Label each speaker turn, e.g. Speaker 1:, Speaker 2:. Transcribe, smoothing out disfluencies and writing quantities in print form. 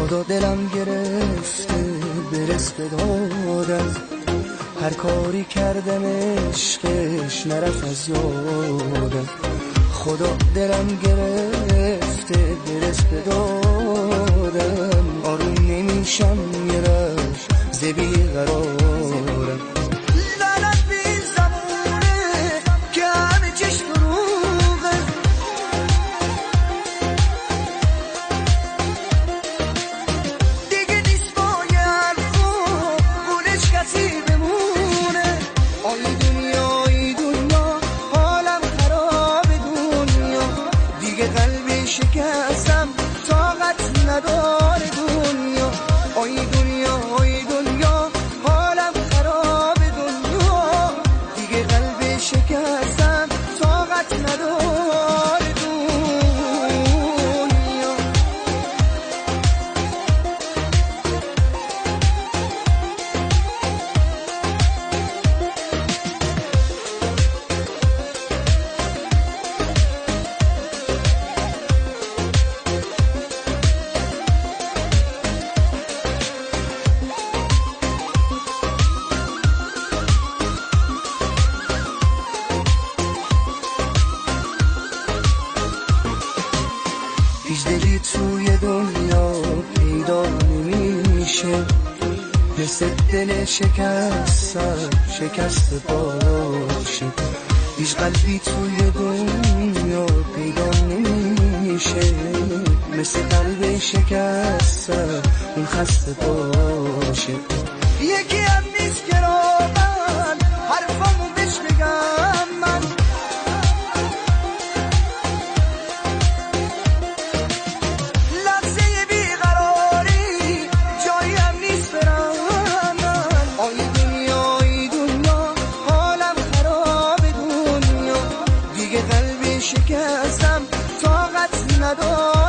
Speaker 1: خدا دلم گرفته برس به دادم، هر کاری کردم عشقش نرفت از یادم. خدا دلم گرفته برس به دادم، آروم نمیشم یه رش زبی قرارم. لعنت به این زمونه که همه چشم دروغه، دیگه نیست باید خوب بونش کسی بمونه. آی دنیا آی دنیا حالم خراب دنیا، دیگه قلبی شکستم طاقت نداره دنیا. آی دنیا آی دنیا حالم خراب دنیا، دیگه قلبی شکستم طاقت نداره دنیا. هیچ دلی توی دنیا پیدا نمیشه مثل دل شکست باشه. هیچ قلبی توی دنیا پیدا نمیشه مثل قلب شکست اون خسته باشه. یکی هم نیست که را من حرفامو بهش بگم، من شکستم طاقت ندارم.